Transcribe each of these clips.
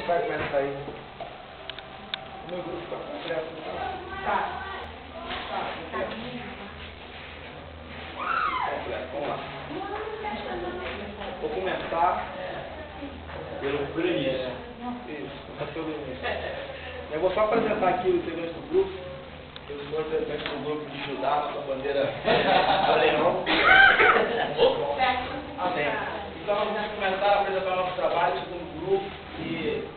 gente vai começar aí. O meu grupo está completo. Tá. Completo, vamos lá. Vou começar pelo início. Isso, pelo início. Eu vou só apresentar aqui os integrantes do grupo. Eu sou representante do grupo de Judá, nossa bandeira do leão. Amém. Então nós vamos começar a apresentar o nosso trabalho segundo grupo, que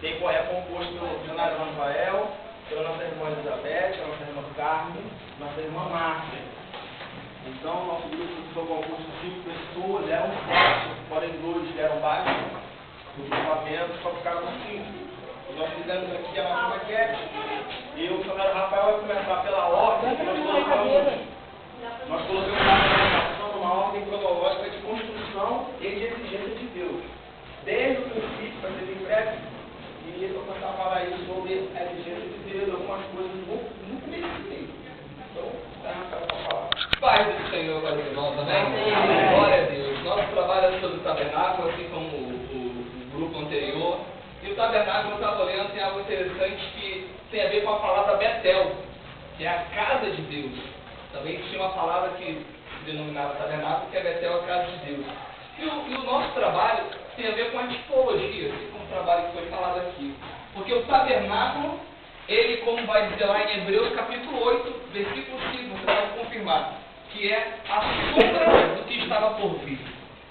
é composto pelo missionário Rafael, pela nossa irmã Elizabeth, a nossa irmã Carmen, nossa irmã Márcia. Então nosso grupo foi composto de 5 pessoas, eram 7, porém 2 vieram baixo do grupamento, só ficaram 5. Nós fizemos aqui a nossa maquete e o missionário Rafael vai começar pela ordem que nós colocamos a apresentação numa ordem cronológica de construção e de exigência de Deus. Desde o princípio, para ser bem breve, e eu vou começar a falar aí sobre a exigência de Deus, algumas coisas no começo. Então, Rafael vai falar. Paz do Senhor para os irmãos, amém? Glória a Deus. Nosso trabalho é sobre o tabernáculo, assim como o grupo anterior. E o tabernáculo, eu estava olhando, tem algo interessante que tem a ver com a palavra Betel, que é a casa de Deus. Também tinha uma palavra que se denominava tabernáculo, que é Betel, a casa de Deus. E o nosso trabalho tem a ver com a tipologia, assim como o trabalho que foi falado aqui. Porque o tabernáculo, ele, como vai dizer lá em Hebreus capítulo 8, versículo 5, você pode confirmar, que é a sombra do que estava por vir.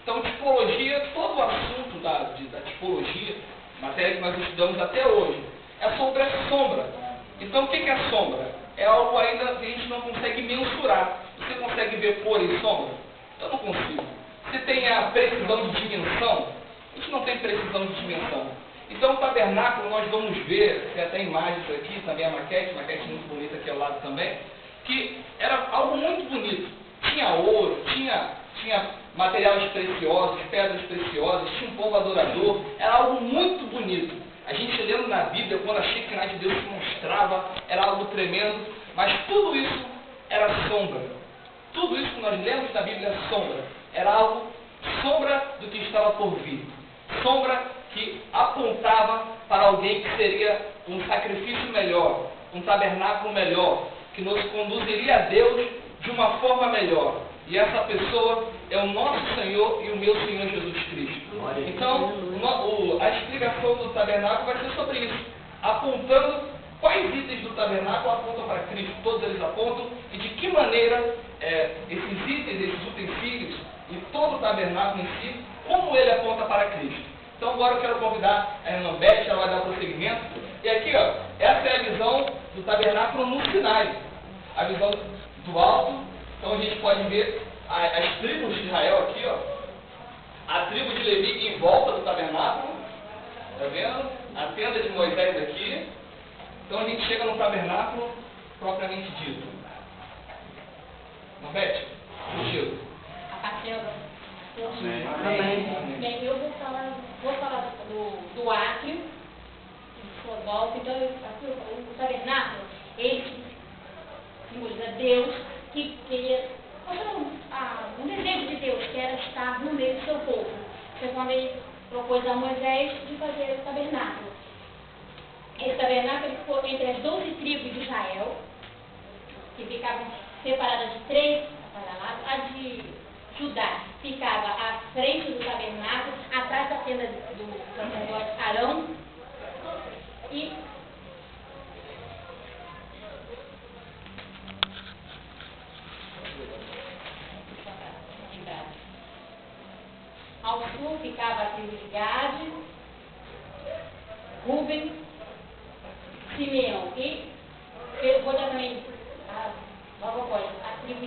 Então, tipologia, todo o assunto da tipologia, matéria que nós estudamos até hoje, é sobre a sombra. Então, o que é a sombra? É algo ainda que a gente não consegue mensurar. Você consegue ver cor e sombra? Eu não consigo. Você tem a precisão de dimensão? A gente não tem precisão de dimensão. Então, o tabernáculo, nós vamos ver, tem até imagens aqui, também a maquete muito bonita aqui ao lado também, que era algo muito bonito. Tinha ouro, tinha materiais preciosos, pedras preciosas, tinha um povo adorador, era algo muito bonito. A gente lendo na Bíblia, quando a Shekinah de Deus se mostrava, era algo tremendo, mas tudo isso era sombra. Tudo isso que nós lemos na Bíblia é sombra. Era algo sombra do que estava por vir. Sombra que apontava para alguém que seria um sacrifício melhor, um tabernáculo melhor, que nos conduziria a Deus de uma forma melhor. E essa pessoa é o nosso Senhor e o meu Senhor Jesus Cristo. Então, a explicação do tabernáculo vai ser sobre isso, apontando quais itens do tabernáculo apontam para Cristo, todos eles apontam, e de que maneira esses itens, esses utensílios, e todo o tabernáculo em si, como ele aponta para Cristo. Então, agora eu quero convidar a irmã Beth, ela vai dar prosseguimento. E aqui, ó, essa é a visão do tabernáculo no Sinai. A visão do alto. Então, a gente pode ver as tribos de Israel aqui, ó. A tribo de Levi em volta do tabernáculo. Está vendo? A tenda de Moisés aqui. Então, a gente chega no tabernáculo propriamente dito. Irmã Beth, contigo. A Patrona. Amém. Bem, eu vou falar do átrio, de volta. Então, o tabernáculo, ele simboliza Deus, que queria um desejo de Deus, que era estar no meio do seu povo. Foi quando ele propôs a Moisés de fazer o tabernáculo. Esse tabernáculo ele ficou entre as 12 tribos de Israel, que ficavam separadas de 3 para cada lado. A de Judá ficava à frente do tabernáculo, atrás da tenda do sacerdote Arão. E ao sul ficava a tribo de Gade, Rúben, Simeão e eu vou dar também a tribo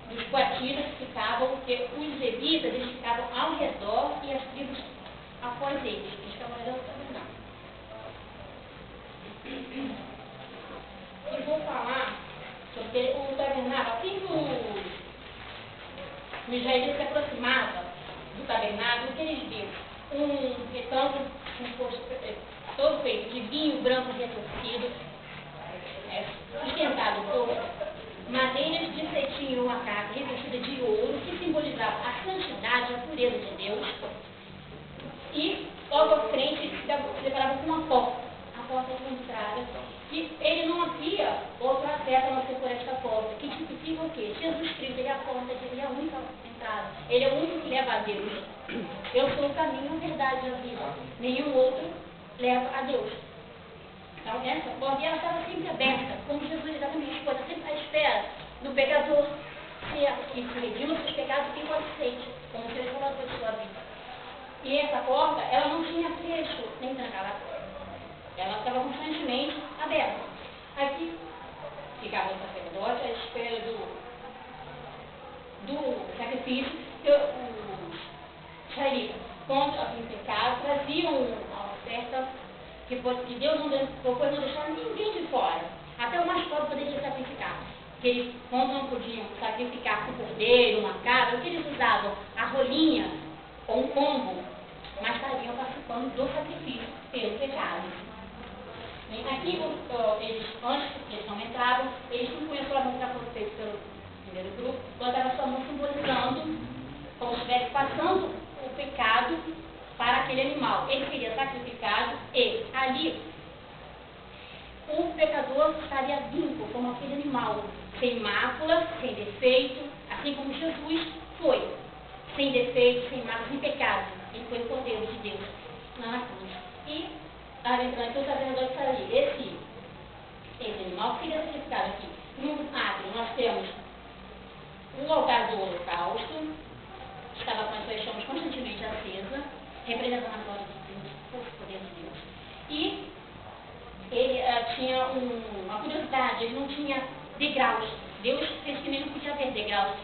dos coatitas que ficavam, porque os levitas eles ficavam ao redor e as tribos após eles ficavam ao redor do tabernáculo. E vou falar sobre o tabernáculo. Assim que os israelitas se aproximavam do tabernáculo, o que eles viam? Um retângulo todo feito de vinho branco retorcido, sustentado por madeiras de cetim ou acacia revestida de ouro, que simbolizava a santidade e a pureza de Deus. E logo à frente ele se deparava com uma porta, a porta de entrada, que ele não havia outro acesso a não ser por esta porta, que significa o quê? Jesus Cristo, ele é a porta, ele é a única entrada, ele é o único que leva a Deus. Eu sou o caminho, a verdade e a vida. Nenhum outro leva a Deus. Então, essa porta, ela estava sempre aberta, como Jesus exatamente expôs, sempre à espera do pecador que se redima dos seus pecados e que o aceite, como transformador de sua vida. E essa porta, ela não tinha fecho nem trancada. Ela estava constantemente aberta. Aqui ficava o sacerdote à espera do sacrifício que os israelitas, contra o pecado, traziam uma oferta que Deus propôs não deixar ninguém de fora. Até o mais pobre poderia sacrificar. Que eles, quando não podiam sacrificar um cordeiro, uma cabra, o que eles usavam? A rolinha ou um pombo, mas estariam participando do sacrifício pelo pecado. Aqui, eles, antes que eles não entravam, eles não conheciam a mão que foi feito pelo primeiro grupo, botaram a sua mão simbolizando, como se estivesse passando o pecado para aquele animal. Ele seria sacrificado e ali o pecador estaria limpo, como aquele animal, sem mácula, sem defeito, assim como Jesus foi, sem defeito, sem mácula, sem pecado. Ele foi o Cordeiro de Deus na cruz. E, lembrando que o sacerdote saía, esse animal que seria sacrificado aqui. No átrio nós temos o altar do holocausto, que estava com as suas chamas constantemente acesas, representando a glória de Deus, o poder de Deus. E ele tinha uma curiosidade, ele não tinha degraus. Deus fez que nem não podia haver degraus,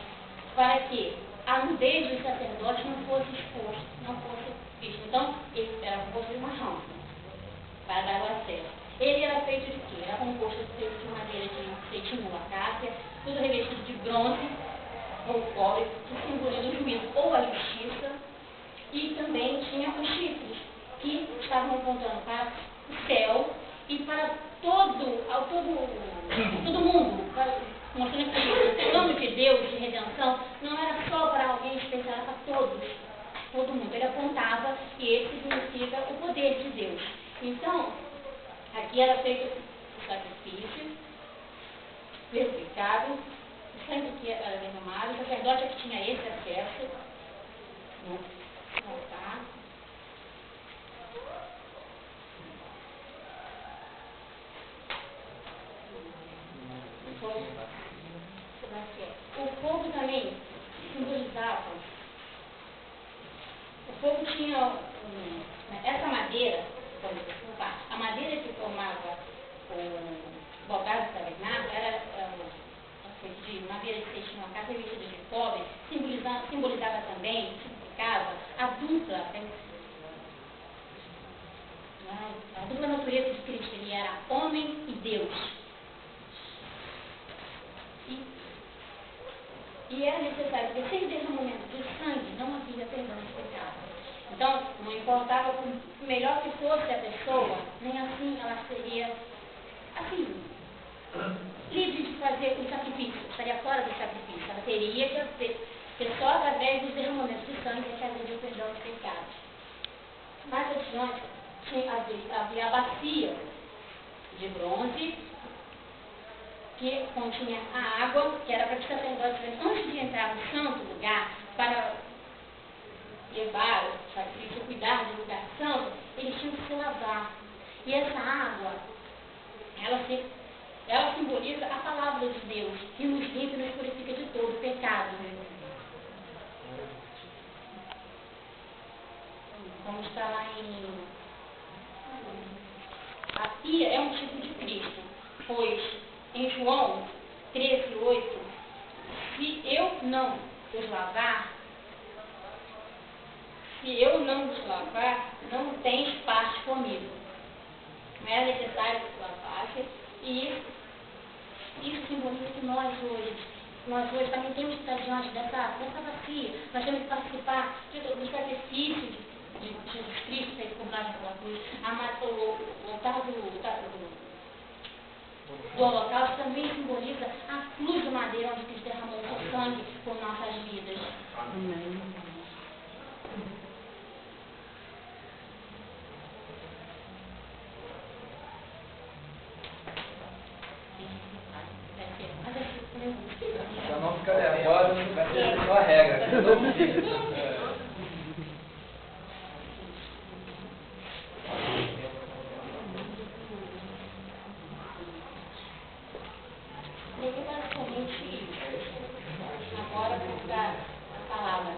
para que a nudez dos sacerdotes não fosse exposta, não fosse vista. Então, ele era composto de uma rampa, para dar o acesso. Ele era feito de quê? Era composto de madeira de cetim ou acácia, tudo revestido de bronze ou cobre, que simboliza o juízo ou a justiça, e também tinha os chifres, que estavam apontando para o céu e para todo mundo, mostrando que o plano de Deus de redenção não era só para alguém especial, era para todo mundo. Ele apontava e esse significa o poder de Deus. Então, aqui era feito o sacrifício pelo pecado, o sangue que era derramado, o sacerdote que tinha esse acesso no altar. O fogo também simbolizava. O fogo tinha essa madeira, a madeira que formava o altar do tabernáculo era de madeira de cetim, uma casa revestida de cobre, simbolizava também, significava a dupla natureza de Cristo. Ele era homem e Deus. E era necessário, porque sem derramamento de sangue não havia perdão de pecado. Então, não importava o melhor que fosse a pessoa, nem assim ela seria, assim, livre de fazer o sacrifício, estaria fora do sacrifício. Ela teria que ser só através dos derramamentos de sangue que haveria o perdão de pecados. Mais adiante, havia a bacia de bronze, que continha a água, que era para que os sacerdotes, antes de entrar no santo lugar, para levar o sacrifício, cuidar do lugar santo, eles tinham que se lavar. E essa água, ela simboliza a palavra de Deus, que nos limpa e nos purifica de todo pecado. Vamos estar lá a pia é um tipo de Cristo, pois em João 13:8, se eu não os lavar, não tens parte comigo. Não era necessário que se lavasse, e isso simboliza que nós hoje também temos que estar diante dessa bacia. Nós temos que participar do sacrifício de Jesus Cristo, feito por nós pela cruz. O altar do holocausto também simboliza a cruz de madeira onde Cristo derramou o sangue por nossas vidas. Amém. Eu basicamente agora vou dar a palavra.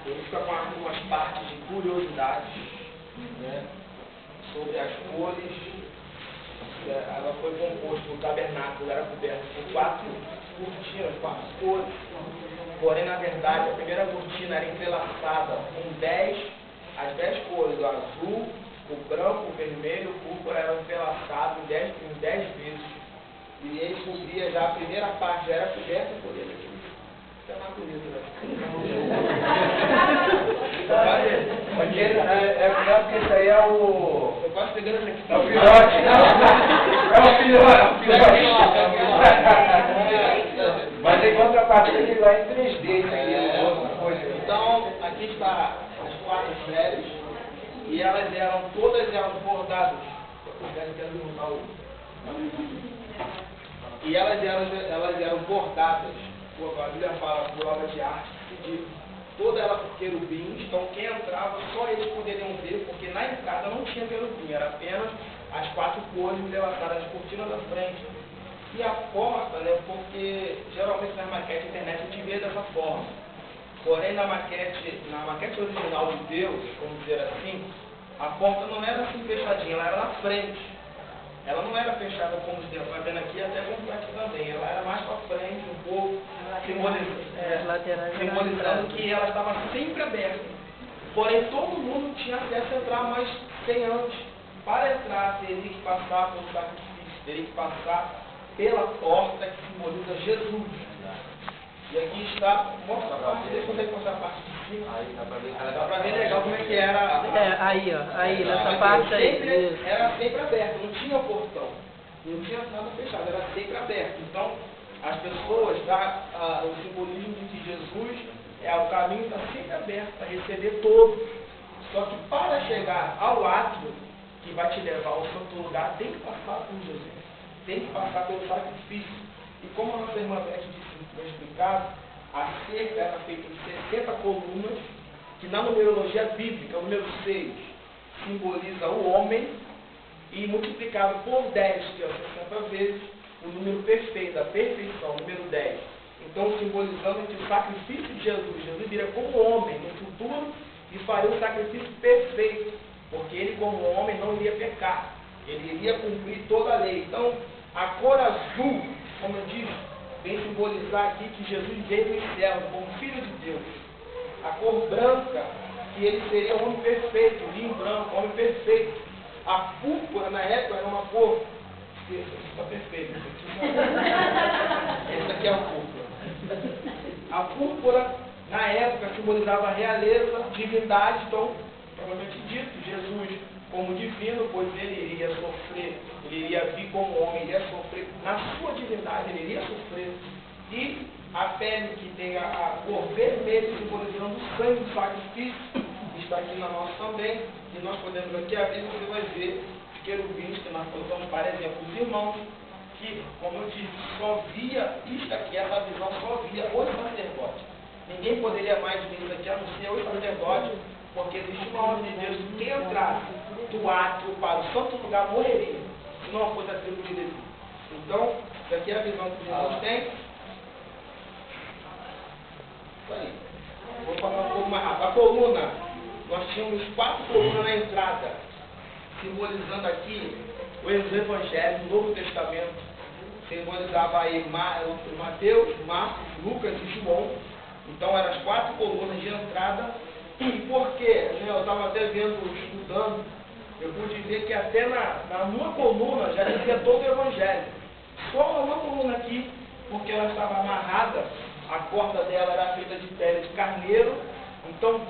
Ele fica com algumas partes de curiosidades, né, sobre as cores. Ela foi composta, o tabernáculo era coberto por 4 cortinas, 4 cores. Porém, na verdade, a primeira cortina era entrelaçada com as 10 cores, o azul, o branco, o vermelho, o púrpura eram entrelaçados em 10 vezes. E ele cobria já, a primeira parte já era coberta por ele. Isso é mais bonito, né? Porque é melhor que isso aí é o... Eu quase pegando essa aqui. É o filhote, não? É o filhote. Mas em contrapartida ele vai em 3D, isso aí. Então, aqui está as 4 séries. E todas eram bordadas. E elas eram bordadas. A Bíblia fala por obra de arte, de toda ela por querubins. Então quem entrava, só eles poderiam ver, porque na entrada não tinha querubim, era apenas as 4 cores entrelaçadas, as cortinas da frente. E a porta, né, porque geralmente nas maquetes da internet a gente vê dessa forma. Porém na maquete original de Deus, vamos dizer assim, a porta não era assim fechadinha, ela era na frente. Ela não era fechada como você está vendo aqui, até como aqui também. Ela era mais para frente, um pouco, simbolizando que ela estava sempre aberta. Porém, todo mundo tinha acesso a entrar, mas sem antes. Para entrar, teria que passar pelo sacrifício, teria que passar pela porta que simboliza Jesus. E aqui está, mostra a parte, deixa eu consegue mostrar a parte de cima. Aí Dá para ver legal como é que era. Aí, ó, aí, nessa parte aí. Era sempre aberto, não tinha portão, não tinha nada fechado, era sempre aberto. Então, as pessoas, o simbolismo de que Jesus o caminho está sempre aberto para receber todos. Só que para chegar ao átrio que vai te levar ao santo lugar, tem que passar por Jesus, tem que passar pelo sacrifício. E como a nossa irmã Beth disse, foi explicado, a cerca era feita de 60 colunas, que na numerologia bíblica, o número 6, simboliza o homem, e multiplicado por 10, que é 60 vezes, o número perfeito, a perfeição, o número 10. Então, simbolizando que o sacrifício de Jesus viria como homem no futuro e faria um sacrifício perfeito, porque ele como homem não iria pecar, ele iria cumprir toda a lei. Então, a cor azul, como eu disse, vem simbolizar aqui que Jesus veio do céu como Filho de Deus. A cor branca, que ele seria um homem perfeito, vinho branco, homem perfeito. A púrpura, na época, era uma cor... Isso está perfeito. Esse aqui é a púrpura. A púrpura, na época, simbolizava a realeza, divindade. Então, provavelmente dito, Jesus como divino, pois ele iria sofrer, ele iria vir como homem, ele ia sofrer na sua divindade, ele iria sofrer. E a pele que tem a cor vermelha, simbolizando o sangue do sacrifício, está aqui na nossa também, e nós podemos aqui abrir, você vai ver os querubins que nós colocamos, por exemplo, os irmãos, que, como eu disse, só via, isto aqui, essa visão, só via os sacerdotes. Ninguém poderia mais vir isso aqui, a não ser os sacerdotes, porque existe uma ordem de Deus que quem entrasse do átrio para o santo lugar morreria, se não fosse atribuído a ele. Então, isso aqui é a visão que os irmãos têm. Isso aí. Vou falar um pouco mais rápido. A coluna, nós tínhamos 4 colunas na entrada, simbolizando aqui os evangelhos do Novo Testamento. Simbolizava aí Mateus, Marcos, Lucas e João. Então eram as 4 colunas de entrada. E por quê? Eu estava até vendo, estudando, eu pude ver que até na uma coluna já dizia todo o evangelho. Só uma coluna aqui, porque ela estava amarrada, a corda dela era feita de pele de carneiro. Então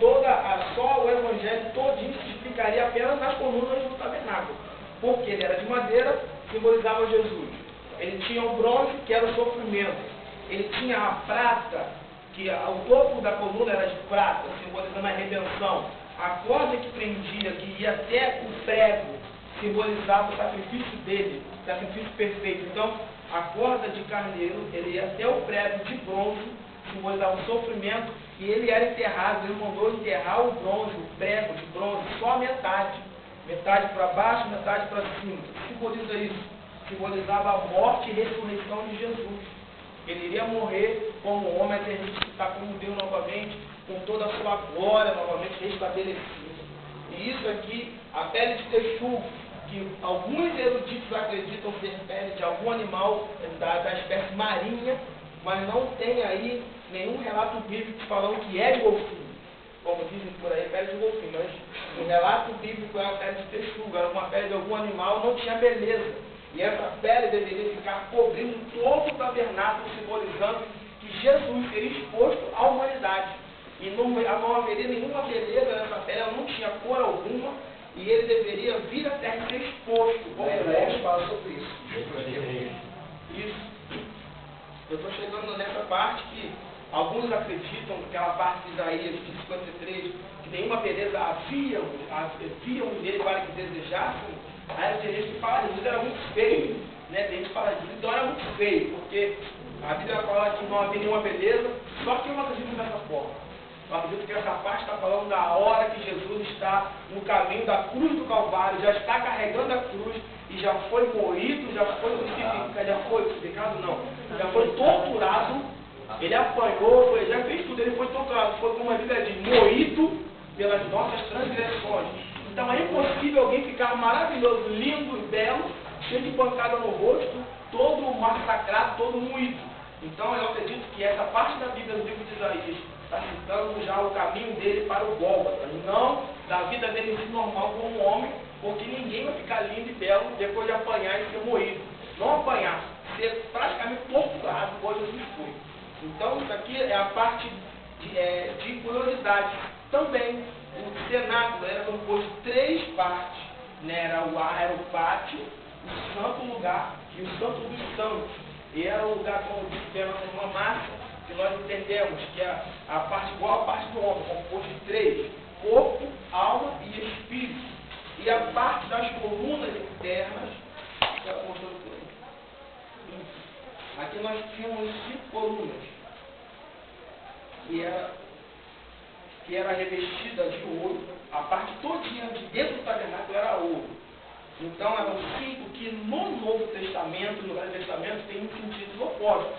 só o evangelho todinho se explicaria apenas nas colunas do tabernáculo. Porque ele era de madeira, simbolizava Jesus. Ele tinha o bronze, que era o sofrimento. Ele tinha a prata, que o topo da coluna era de prata, simbolizando a redenção. A corda que prendia, que ia até o prego, simbolizava o sacrifício dele, sacrifício perfeito. Então, a corda de carneiro, ele ia até o prego de bronze, simbolizava o sofrimento, e ele era enterrado. Ele mandou enterrar o bronze, o prego de bronze, só a metade. Metade para baixo, metade para cima. Simboliza isso. Simbolizava a morte e ressurreição de Jesus. Ele iria morrer como homem, até ressuscitar como Deus novamente, com toda a sua glória novamente restabelecida. E isso aqui, a pele de texugo, que alguns eruditos acreditam ser pele de algum animal da espécie marinha, mas não tem aí nenhum relato bíblico falando que é de golfinho. Como dizem por aí, pele de golfinho, mas o relato bíblico é a pele de texugo, era uma pele de algum animal, não tinha beleza. E essa pele deveria ficar cobrindo todo o tabernáculo, simbolizando que Jesus seria exposto à humanidade. E não haveria nenhuma beleza nessa pele, ela não tinha cor alguma, e ele deveria vir à terra e ser exposto. Hebreus fala sobre isso. Isso. Eu estou chegando nessa parte que alguns acreditam, aquela parte de Isaías de 53, que nenhuma beleza haviam nele para que desejassem. Aí tem gente que fala que Jesus era muito feio, né? Tem gente que fala disso, então era muito feio, porque a Bíblia fala que não havia nenhuma beleza, só que eu não acredito dessa forma. Eu acredito que essa parte está falando da hora que Jesus está no caminho da cruz do Calvário, já está carregando a cruz e já foi moído, já foi crucificado, não, já foi torturado, ele apanhou, já fez tudo, ele foi torturado, foi como a Bíblia diz, moído pelas nossas transgressões. Então é impossível alguém ficar maravilhoso, lindo e belo, cheio de pancada no rosto, todo massacrado, todo moído. Então eu acredito que essa parte da Bíblia do livro de Isaías está citando já o caminho dele para o Gólgota, não da vida dele em si normal como homem, porque ninguém vai ficar lindo e belo depois de apanhar e ser moído. Não apanhar, ser praticamente torturado, como Jesus foi. Então isso aqui é a parte de curiosidade. Também o cenáculo era composto de 3 partes, né? Era o pátio, o santo lugar e o santo dos santos. E era o lugar, como disse a nossa irmã Márcia, que nós entendemos que é a parte igual à parte do homem, composto de 3, corpo, alma e espírito. E a parte das colunas internas, já mostrando por aí. Aqui nós tínhamos 5 colunas, que era revestida de ouro, a parte todinha de dentro do tabernáculo era ouro. Então eram 5 que no Novo Testamento, no Velho Testamento, tem um sentido oposto.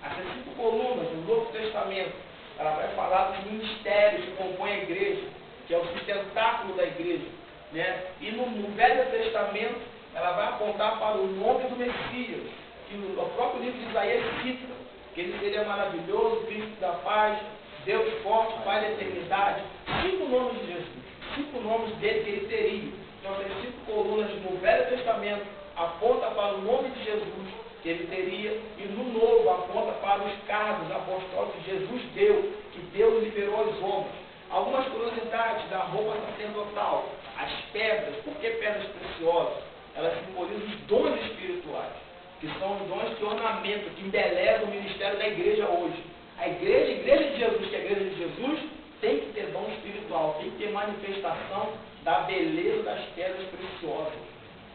Essas 5 colunas no Novo Testamento, ela vai falar dos ministérios que compõem a igreja, que é o sustentáculo da igreja, né? E no Velho Testamento, ela vai apontar para o nome do Messias, que o próprio livro de Isaías cita, que ele seria maravilhoso, príncipe da paz, Deus forte, Pai da eternidade. 5 nomes de Jesus, 5 nomes dele que ele teria. Então, as 5 colunas no Velho Testamento apontam para o nome de Jesus que ele teria, e no Novo aponta para os cargos apostólicos que Jesus deu, que Deus liberou aos homens. Algumas curiosidades da roupa sacerdotal, as pedras, por que pedras preciosas? Elas simbolizam os dons espirituais, que são os dons que ornamentam, que embelezam o ministério da igreja hoje. A igreja de Jesus, que é a igreja de Jesus, tem que ter dom espiritual, tem que ter manifestação da beleza das pedras preciosas.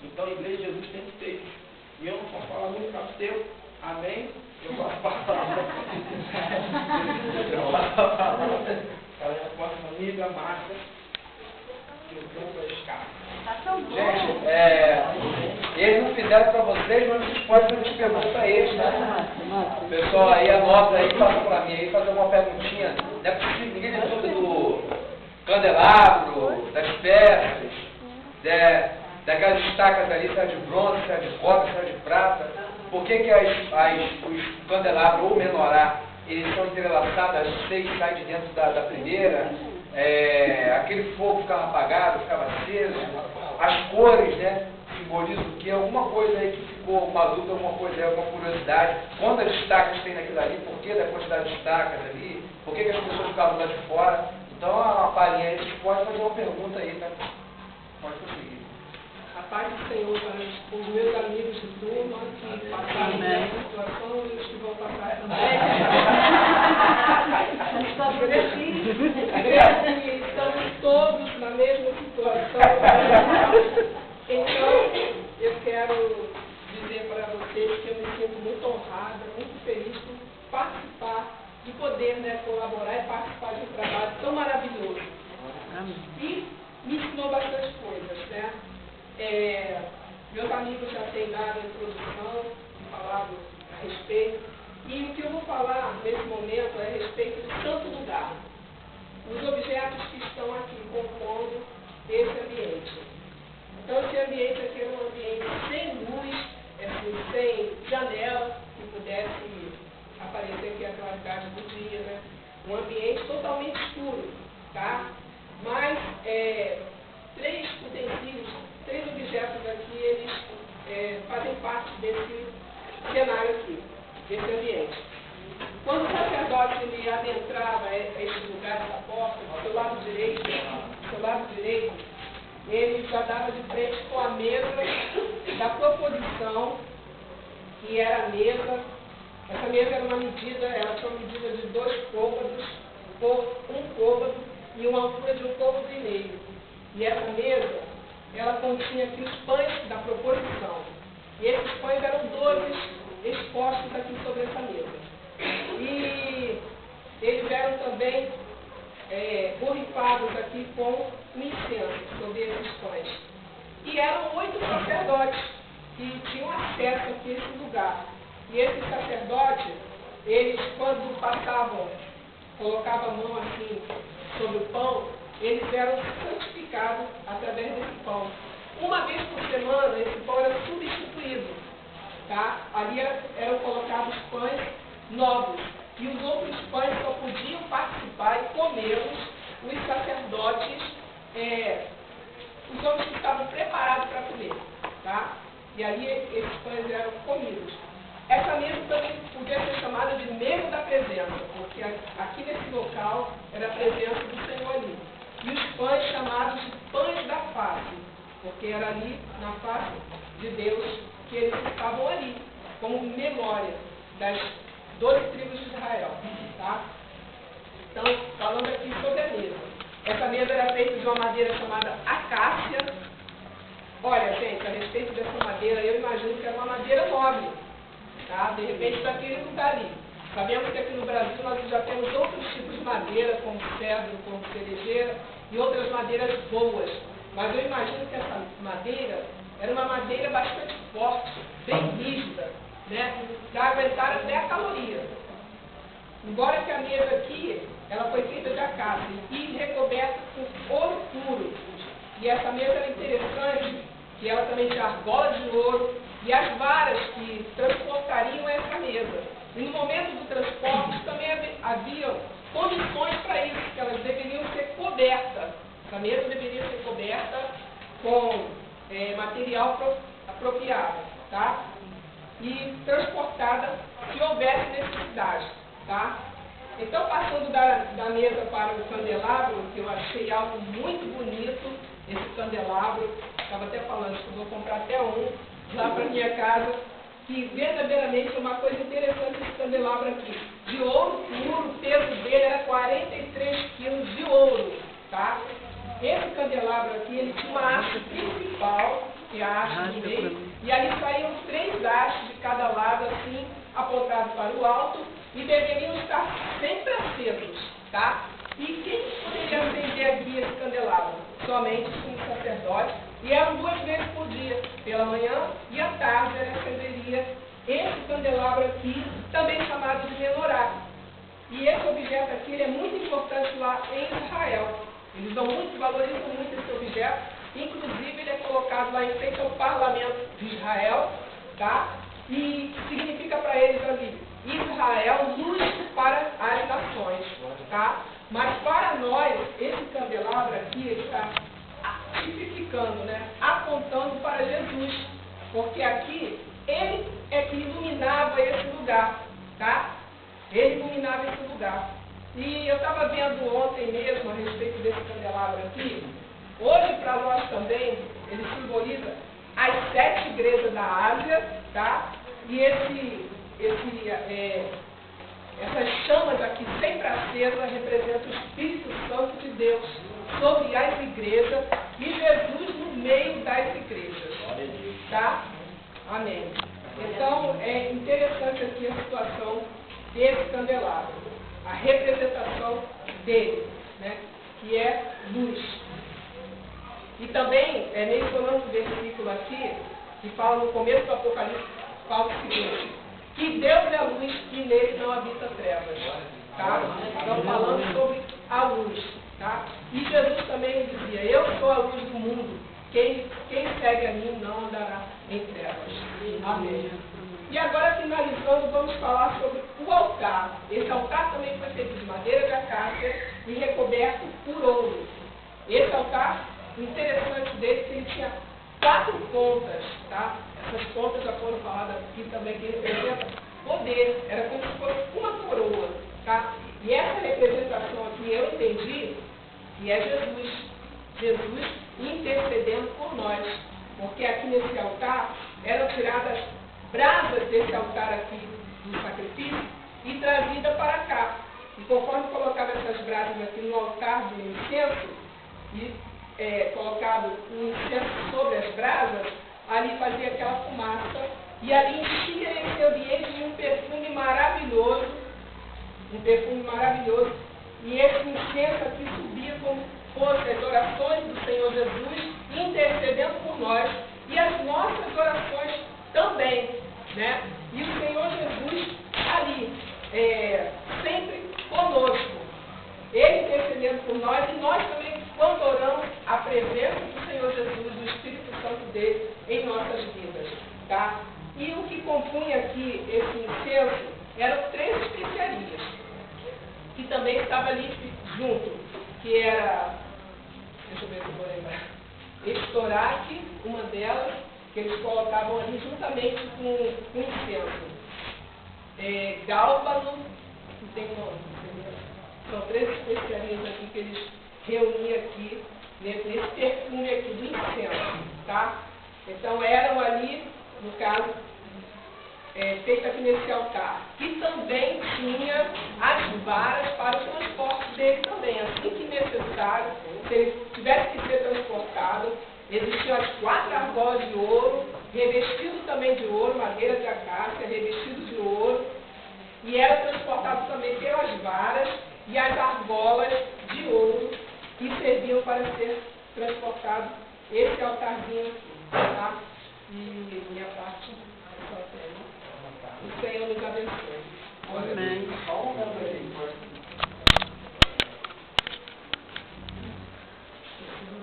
Então a igreja de Jesus tem que ter isso. E eu não posso falar muito para o seu, amém? Eu posso falar. Eu posso falar. Ela já pode uma amiga, Márcia, que eu tenho para escapar. Tá tão bom. Gente, eles não fizeram para vocês, mas vocês podem fazer perguntas para eles, tá? O pessoal aí anota aí, passa para mim aí, fazer uma perguntinha. Não é possível, ninguém tem dúvida do candelabro, das peças, daquelas estacas ali, se é de bronze, se é de cobre, se é de prata. Por que os candelabros ou menorá, eles são entrelaçados, as 6 saem de dentro da primeira, aquele fogo ficava apagado, ficava aceso, as cores, né, simbolizam o que? Alguma coisa aí que ficou uma dúvida, alguma coisa aí, alguma curiosidade. Quantas estacas tem naquilo ali? Por que da quantidade de estacas ali? Por que as pessoas ficavam lá de fora? Então, uma palhinha aí, vocês podem fazer uma pergunta aí, tá? Pode conseguir. A paz do Senhor para os meus amigos de turma que passaram nessa situação e os que vão passar também. Estamos todos na mesma situação. Então, eu quero dizer para vocês que eu me sinto muito honrada, muito feliz por participar, de poder, né, colaborar e participar de um trabalho tão maravilhoso. Amém. E me ensinou bastante coisas, né? Meus amigos já têm dado a introdução, falado a respeito, e o que eu vou falar nesse momento é a respeito do santo lugar, os objetos que estão aqui compondo esse ambiente. Então, esse ambiente aqui é um ambiente sem luz, sem janela que pudesse aparecer aqui a claridade do dia, né? Um ambiente totalmente escuro, tá? Mas três utensílios, três objetos aqui, eles fazem parte desse cenário aqui, desse ambiente. Quando o sacerdote ele adentrava esse lugar, essa porta, do seu lado direito, ele já dava de frente com a mesa da proposição, que era a mesa. Essa mesa era uma medida, ela foi uma medida de 2 côvados por 1 côvado e uma altura de 1 côvado e meio. E essa mesa, ela continha aqui os pães da proposição. E esses pães eram 12 expostos aqui sobre essa mesa. E eles eram também borrifados aqui com um incenso sobre esses pães. E eram 8 sacerdotes que tinham acesso aqui a esse lugar. E esses sacerdotes, eles quando passavam, colocavam a mão assim sobre o pão, eles eram santificados através desse pão. Uma vez por semana, esse pão era substituído. Tá? Ali eram colocados pães novos. E os outros pães só podiam participar e comê-los os sacerdotes, os homens que estavam preparados para comer. Tá? E ali esses pães eram comidos. Essa mesa também podia ser chamada de mesa da presença, porque aqui nesse local era a presença do Senhor ali. E os pães chamados de pães da face, porque era ali na face de Deus que eles estavam ali, como memória das 12 tribos de Israel. Tá? Então, falando aqui sobre a mesa. Essa mesa era feita de uma madeira chamada acácia. Olha, gente, a respeito dessa madeira, eu imagino que era uma madeira nobre. Tá? De repente, para aquele lugar ali. Sabemos que aqui no Brasil nós já temos outros tipos de madeira, como cedro, como cerejeira, e outras madeiras boas. Mas eu imagino que essa madeira era uma madeira bastante forte, bem rígida, né? Para aguentar até a caloria. Embora que a mesa aqui, ela foi feita de acácia e recoberta com ouro puro. E essa mesa era interessante, que ela também tinha argola de ouro e as varas que transportariam essa mesa. E no momento do transporte também havia condições para isso, que elas deveriam ser cobertas. A mesa deveria ser coberta com material apropriado, tá? E transportada se houvesse necessidade, tá? Então, passando da mesa para o candelabro, que eu achei algo muito bonito, esse candelabro, estava até falando que eu vou comprar até um lá para minha casa, que verdadeiramente é uma coisa interessante esse candelabro aqui. De ouro puro, o peso dele era 43 quilos de ouro, tá? Esse candelabro aqui, ele tinha uma haste principal, que é a haste do meio, e ali saíam 3 hastes de cada lado, assim, apontados para o alto, e deveriam estar sempre acesos, tá? E quem poderia acender aqui esse candelabro? Somente os sacerdotes, e eram 2 vezes por dia, pela manhã e à tarde ele acenderia esse candelabro aqui, também chamado de menorá. E esse objeto aqui ele é muito importante lá em Israel. Eles valorizam muito esse objeto, inclusive ele é colocado lá em frente ao parlamento de Israel, tá? E significa para eles ali, Israel, luz para as nações, tá? Mas para nós, esse candelabro aqui, ele está tipificando, né? Apontando para Jesus, porque aqui, ele é que iluminava esse lugar, tá? Ele iluminava esse lugar. E eu estava vendo ontem mesmo a respeito desse candelabro aqui. Hoje, para nós também, ele simboliza as 7 igrejas da Ásia, tá? E essas chamas aqui sempre acesas representam o Espírito Santo de Deus sobre as igrejas e Jesus no meio das igrejas. Tá? Amém. Então, é interessante aqui a situação desse candelabro, a representação dele, né, que é luz. E também, mencionando o versículo aqui, que fala no começo do Apocalipse, fala o seguinte: que Deus é a luz e nele não habita trevas. Tá? Então, falando sobre a luz. Tá? E Jesus também dizia: eu sou a luz do mundo, quem segue a mim não andará em trevas. Amém. E agora, finalizando, vamos falar sobre o altar. Esse altar também foi feito de madeira de acácia e recoberto por ouro. Esse altar, o interessante dele é que ele tinha 4 pontas, tá? Essas pontas já foram faladas aqui também, que representa poder, era como se fosse uma coroa, tá? E essa representação aqui eu entendi que é Jesus intercedendo por nós, porque aqui nesse altar eram tiradas brasas desse altar aqui do sacrifício e trazida para cá. E conforme colocava essas brasas aqui no altar do incenso e colocado o incenso sobre as brasas, ali fazia aquela fumaça e ali enchia esse ambiente de um perfume maravilhoso, e esse incenso aqui subia como fosse as orações do Senhor Jesus intercedendo por nós e as nossas orações também, né? E o Senhor Jesus ali, sempre conosco, Ele intercedendo por nós e nós também, quando oramos, a presença do Senhor Jesus, do Espírito Santo dele em nossas vidas, tá? E o que compunha aqui esse incenso eram 3 especiarias, que também estava ali junto, que era, deixa eu ver se eu vou lembrar, estoraque, uma delas, que eles colocavam ali juntamente com o incenso. Gálbano, que tem nome, são 3 especiarias aqui que eles reuniam aqui, nesse perfume aqui do incenso, tá? Então eram ali, no caso, feito aqui nesse altar. E também tinha as varas para o transporte dele também, assim que necessário, se ele tivesse que ser transportado, existiam as 4 argolas de ouro, revestido também de ouro, madeira de acácia, revestido de ouro, e era transportado também pelas varas e as argolas de ouro que serviam para ser transportado esse altarzinho aqui, tá? E minha parte só tem. O Senhor nos abençoe. Amém.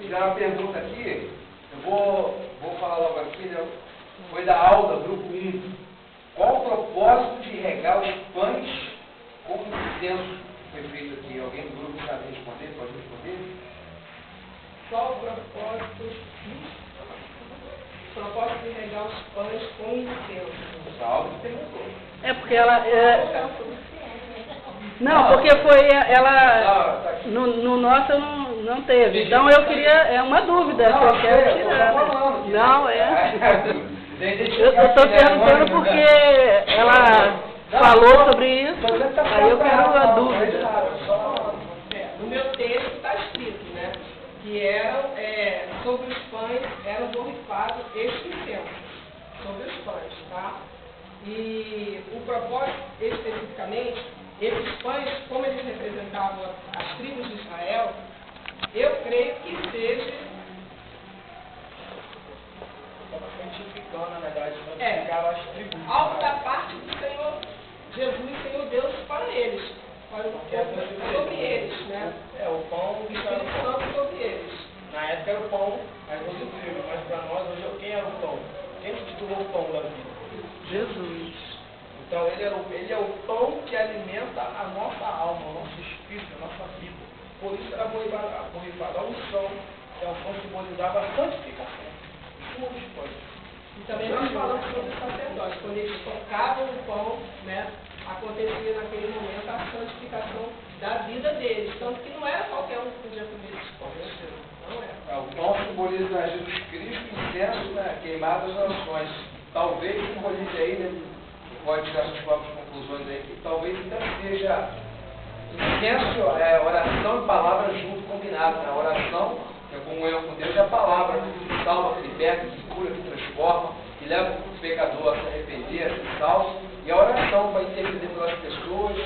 Já uma pergunta aqui, eu vou falar logo aqui, né? Foi da aula, grupo 1. Qual o propósito de regar os pães com incenso foi feito aqui? Alguém do grupo sabe responder? Pode responder? Qual o propósito de regar os pães com incenso? Salve, perguntou. É porque ela... Não, porque foi ela... No nosso não teve. Então eu queria... É uma dúvida que eu quero tirar. Não, eu estou perguntando porque ela falou sobre isso. Aí eu quero a dúvida. No meu texto está escrito, né? Que eram, sobre os pães, eram borrifados este incenso. Sobre os pães, tá? E o propósito, especificamente, esses pães, como eles representavam as tribos de Israel, eu creio que seja... Identificando, na verdade, identificava as tribos. Algo da parte do Senhor Jesus, Senhor Deus, para eles. Sobre eles, né? O pão O Espírito Santo sobre eles. na época era o pão, mas hoje o trigo. Mas para nós, hoje, quem era o pão? Quem instituiu o pão da vida? Jesus. Então, ele é o pão que alimenta a nossa alma, o nosso espírito, a nossa vida. Por isso era borrifada a unção, que a unção simbolizava a santificação. Muitos pães. E também nós falamos sobre os sacerdotes. Quando eles tocavam o pão, né, acontecia naquele momento a santificação da vida deles. Tanto que não era qualquer um que podia comer esses pães. Não era. O pão simboliza Jesus Cristo, incenso, né, queimadas orações. Talvez simbolize aí, né, pode tirar suas próprias conclusões aí, que talvez então seja incenso, oração e palavra junto, combinado. Né? A oração, que é comunhão com Deus, é a palavra, que salva, que liberta, que cura, que transforma. que leva o pecador a se arrepender, a ser salvo, e a oração para interceder pelas pessoas,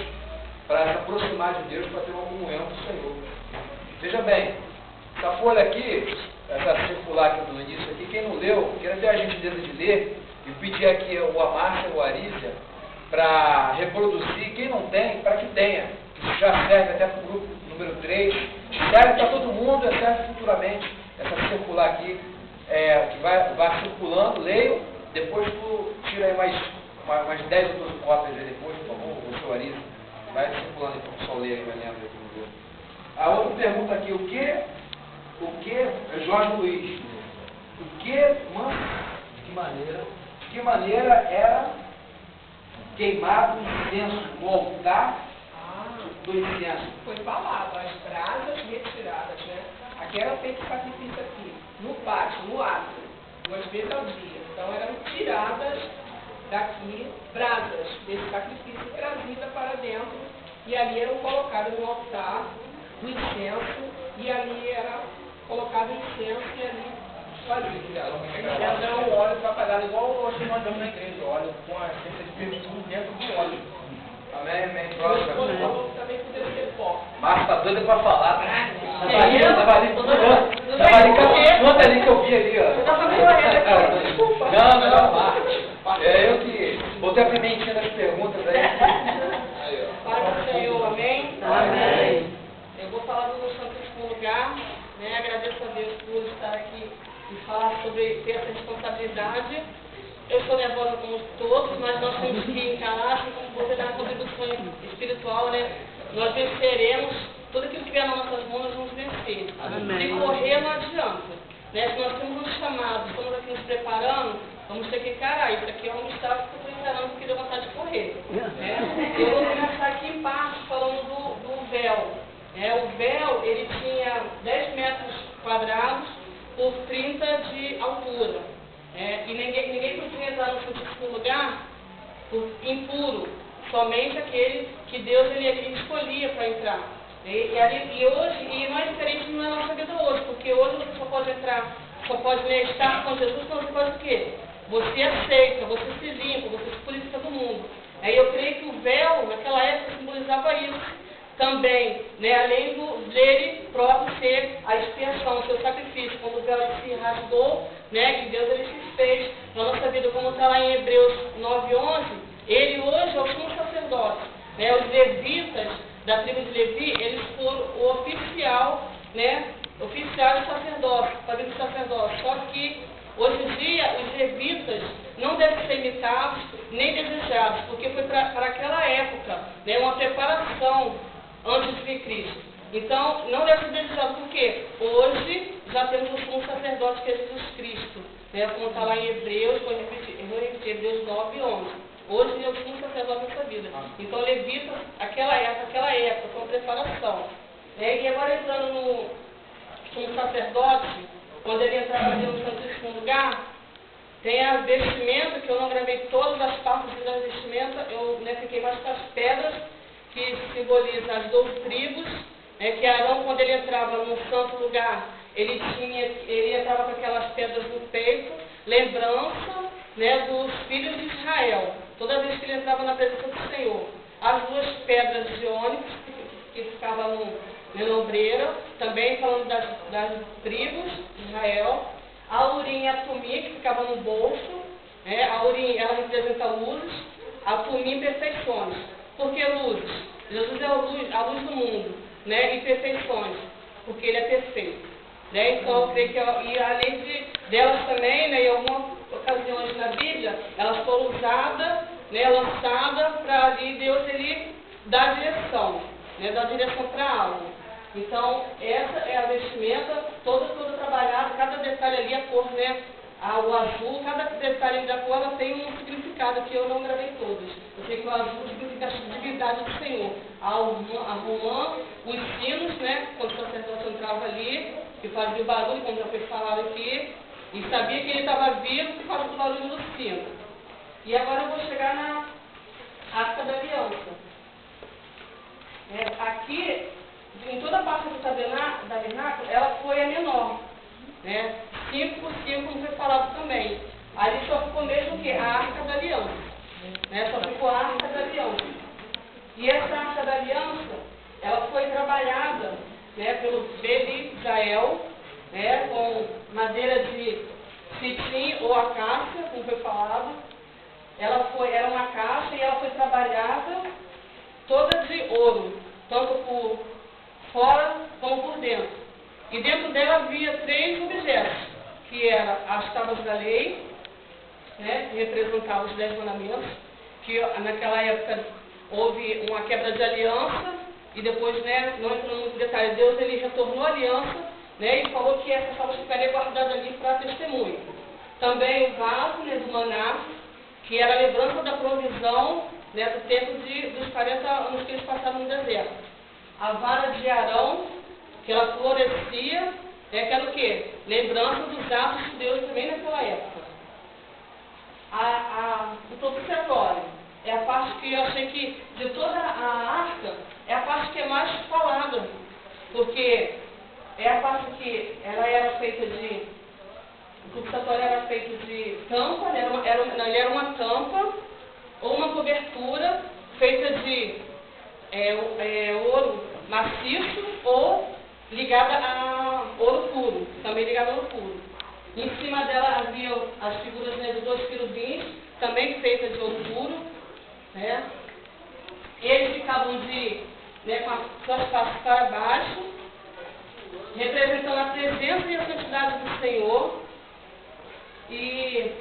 para se aproximar de Deus, para ter uma comunhão com o Senhor. Veja bem, essa folha aqui, essa circular aqui do início aqui, quem não leu, quero ter a gentileza de ler, e pedir aqui o Márcia ou a Arícia para reproduzir, quem não tem, para que tenha. Isso já serve até para o grupo número 3, serve para todo mundo, serve futuramente, essa circular aqui, que vai circulando, leio, depois tu tira aí mais 10 outras cópias aí depois, por favor, o seu Arícia, vai circulando para o pessoal ler aí, vai lendo aí no grupo. A outra pergunta aqui, o que, Jorge Luiz, de que maneira era queimado o incenso no altar do incenso? Foi falado, as brasas retiradas, né? Aqui era feito sacrifício aqui, no pátio, no átrio, 2 vezes ao dia. Então eram tiradas daqui brasas desse sacrifício trazida para dentro e ali eram colocadas no altar o incenso e ali era colocado o incenso e ali fazia. Eles dão um óleo trabalhado igual hoje nós damos na igreja, óleo com a essência de perfume dentro do óleo. Amém, amém. Depois também poderia ter pó. Marcos tá doido pra falar, né? Tava ali com ali que eu vi ali, ó. Desculpa. Não, eu que botei a pimentinha das perguntas aí. Para o Senhor, amém? Amém. Eu vou falar do Santíssimo Lugar, né? Agradeço a Deus por estar aqui e falar sobre ter essa responsabilidade. Eu sou nervosa como todos, mas nós temos que encarar, você dar uma contribuição espiritual, né? Nós venceremos, tudo aquilo que vier nas nossas mãos, nós vamos vencer. Amém. Se correr, não adianta. Né? Se nós temos um chamado, estamos aqui nos preparando, vamos ter que encarar. Isso aqui é um obstáculo que eu estou encarando porque deu vontade de correr. Né? Eu vou começar aqui em parte falando do véu. O véu, ele tinha 10 metros quadrados por 30 de altura. E ninguém podia entrar no Santíssimo Lugar impuro, somente aquele que Deus ele escolhia para entrar. E não é diferente na nossa vida hoje, porque hoje você só pode entrar, só pode estar com Jesus quando você faz o quê? Você aceita, você se limpa, você se purifica do mundo. Eu creio que o véu, naquela época, simbolizava isso também, né? Além dele próprio ser a expiação, o seu sacrifício, quando o véu se rasgou, né? Que Deus ele se fez na nossa vida, como está lá em Hebreus 9:11, ele hoje é o sumo sacerdote. Né? Os levitas da tribo de Levi, eles foram o oficial, né? Oficial de sacerdócio, família de sacerdócio. Só que hoje em dia os levitas não devem ser imitados nem desejados, porque foi para aquela época, né? Uma preparação antes de vir Cristo. Então, não deve ser desejado, porque hoje já temos o sumo sacerdote que é Jesus Cristo, né? Como está lá em Hebreus, vou repetir, Hebreus 9:11. Hoje é o sumo sacerdote dessa vida. Então, levitas, aquela época, foi uma preparação. E agora entrando no sumo sacerdote, quando ele entrava ali no Santíssimo Lugar, tem a vestimenta, que eu não gravei todas as partes da vestimenta, eu fiquei mais com as pedras, que simbolizam as 12 tribos, que Arão, quando ele entrava no santo lugar, ele entrava com aquelas pedras no peito, lembrança, né, dos filhos de Israel, toda vez que ele entrava na presença do Senhor. As 2 pedras de ônix, que ficavam na ombreira, também falando das tribos de Israel. A Urim e a Tumim, que ficava no bolso, né? A Urim, ela representa luzes, a Tumim, perfeições. Por que luzes? Jesus é a luz do mundo, né? E perfeições, porque ele é perfeito. Né? Então, eu creio que, e além delas também, né, em algumas ocasiões na Bíblia, elas foram usadas, né, lançadas para ali Deus ele dar direção, né, dar direção para algo. Então, essa é a vestimenta, toda trabalhada, cada detalhe ali, a cor, né, o azul, cada detalhe da cor, ela tem um significado que eu não gravei todos. Eu sei que o azul significa a divindade do Senhor. A romã, os sinos, né, quando o sacerdote entrava ali, que fazia o barulho, como já foi falado aqui, e sabia que ele estava vivo por causa do barulho do sino. E agora eu vou chegar na Arca da Aliança. Aqui, em toda a parte do tabernáculo, ela foi a menor, né? 5 por 5, como foi falado também. Ali só ficou mesmo o quê? A Arca da Aliança. Né? Só ficou a Arca da Aliança. E essa Arca da Aliança, ela foi trabalhada, né, pelo Beli Israel, né, com madeira de citim ou acácia, como foi falado. Era uma caixa e ela foi trabalhada toda de ouro, tanto por fora como por dentro. E dentro dela havia 3 objetos, que eram as tábuas da lei, né, que representavam os 10 mandamentos, que naquela época houve uma quebra de aliança, e depois, né, não entrando muito em detalhe, Deus ele retornou a aliança, né, e falou que essas tábuas ficariam guardadas ali para testemunho. Também o vaso, né, do maná, que era a lembrança da provisão, né, do tempo dos 40 anos que eles passaram no deserto. A vara de Arão, que ela florescia, né, que era o quê? Lembrança dos atos de Deus também naquela época. O propiciatório é a parte que eu achei que, de toda a arca, é a parte que é mais falada, porque é a parte que ela era feita de... O propiciatório era feito de tampa, né, ele era uma tampa ou uma cobertura feita de ouro maciço ou ligada a ouro puro, também ligada a ouro puro. Em cima dela havia as figuras, né, de 2 querubins, também feitas de ouro puro, né. Eles ficavam né, com as suas faces para baixo, representando a presença e a santidade do Senhor. E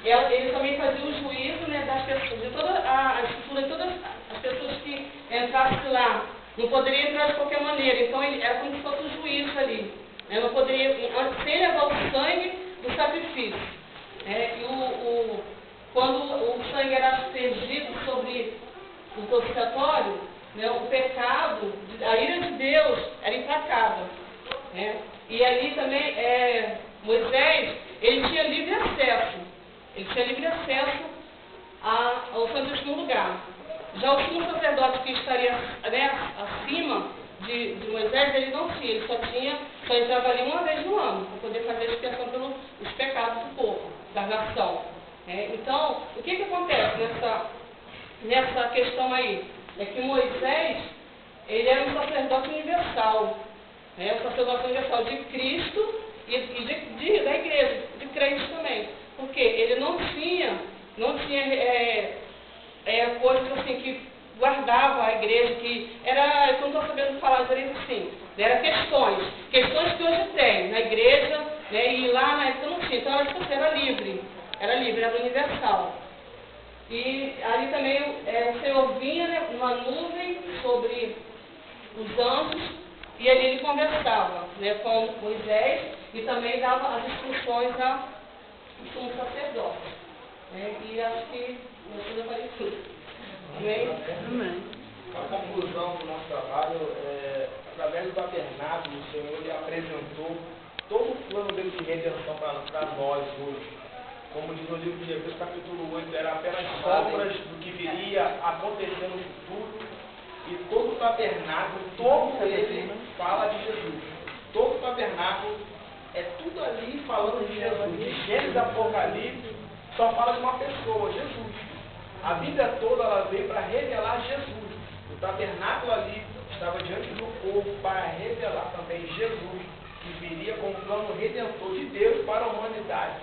ele também fazia o juízo, né, das pessoas, de toda a estrutura de todas as pessoas que entrassem lá. Não poderia entrar de qualquer maneira, então ele era como se fosse um juízo ali. Né, não poderia, sem levar o sangue do sacrifício. E quando o sangue era aspergido sobre o propiciatório, né, o pecado, a ira de Deus era implacável. Né? E ali também, Moisés, ele tinha livre acesso. Ele tinha livre acesso ao Santíssimo Lugar. Já o sumo sacerdote que estaria, né, acima de Moisés, ele não tinha. Ele só entrava ali uma vez no ano, para poder fazer a expiação pelos pecados do povo, da nação. Então, o que acontece nessa questão aí? É que Moisés, ele era um sacerdote universal. O sacerdote universal de Cristo e da igreja, de crentes também. Porque ele não tinha coisas assim que guardava a igreja, que era, eu não estou sabendo falar direito assim, era questões que hoje tem na igreja, né, e lá na época não tinha, então era livre, era universal. E ali também o Senhor vinha, né, numa nuvem sobre os anjos, e ali ele conversava, né, com Moisés e também dava as instruções ao sumo sacerdote. E acho que eu já falei tudo. Amém? Amém. A conclusão do nosso trabalho através do tabernáculo, o Senhor ele apresentou todo o plano dele de redenção para nós hoje. Como diz no livro de Hebreus, capítulo 8, era apenas sombras do que viria acontecer no futuro. E todo o tabernáculo, todo ele fala de Jesus. Todo o tabernáculo é tudo ali falando de Jesus. De Gênesis Apocalipse só fala de uma pessoa, Jesus. A Bíblia toda ela veio para revelar Jesus. O tabernáculo ali estava diante do povo para revelar também Jesus, que viria com o plano redentor de Deus para a humanidade.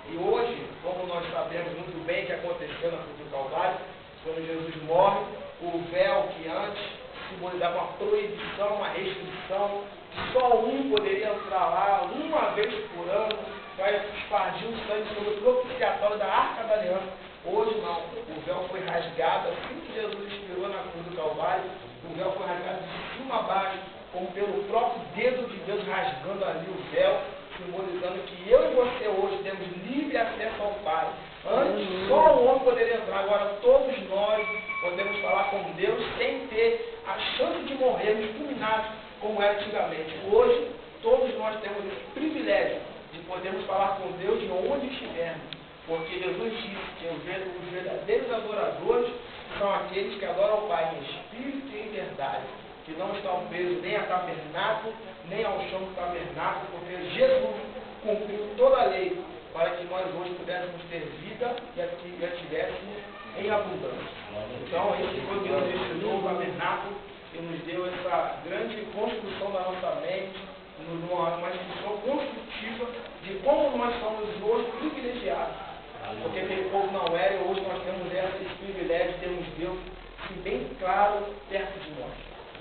E hoje, como nós sabemos muito bem que aconteceu na cruz do Calvário, quando Jesus morre, o véu que antes simbolizava uma proibição, uma restrição, que só um poderia entrar lá uma vez por ano, vai espargir o sangue sobre o propiciatório da Arca da Aliança. Hoje não, o véu foi rasgado, assim que Jesus expirou na cruz do Calvário, o véu foi rasgado de cima a baixo, como pelo próprio dedo de Deus rasgando ali o véu, simbolizando que eu e você hoje temos livre acesso ao Pai. Antes, só o homem poderia entrar, agora todos nós podemos falar com Deus sem ter a chance de morrermos fulminados como era antigamente. Hoje, todos nós temos esse privilégio de podermos falar com Deus de onde estivermos. Porque Jesus disse que os verdadeiros adoradores são aqueles que adoram o Pai em espírito e em verdade, que não estão presos nem a tabernáculo, nem ao chão do tabernáculo, porque Jesus cumpriu toda a lei para que nós hoje pudéssemos ter vida e a tivéssemos em abundância. Então, esse foi Deus desse novo tabernáculo que nos deu essa grande construção da nossa mente, uma instituição construtiva de como nós somos hoje privilegiados. Porque aquele povo não era, e hoje nós temos esse privilégio de termos Deus assim, bem claro perto de nós.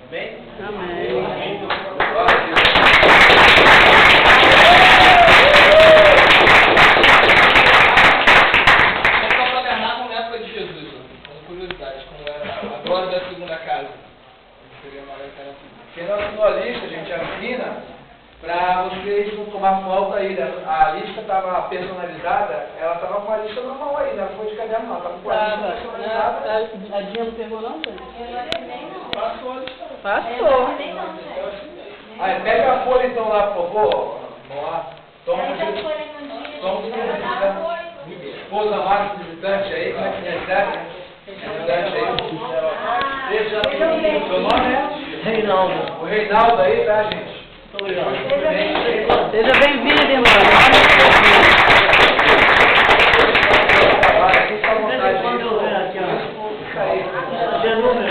Amém? Amém. Então, o tabernáculo na época de Jesus, uma curiosidade, como era a glória da segunda casa. Seria maior que era assim. Porque na lista, gente, assina para vocês não tomar falta aí, né? A lista estava personalizada, ela estava com a lista normal aí, não foi de caderno não, estava com a lista personalizada. A Dinha não pegou não, gente? Passou a lista. Passou. Aí, pega a folha então lá, por favor. Vamos lá. Toma um esposa mais visitante aí, como é que recebe? Visitante aí. Deixa o seu nome, é? Reinaldo. O Reinaldo aí, tá, gente? Seja bem-vindo, irmão.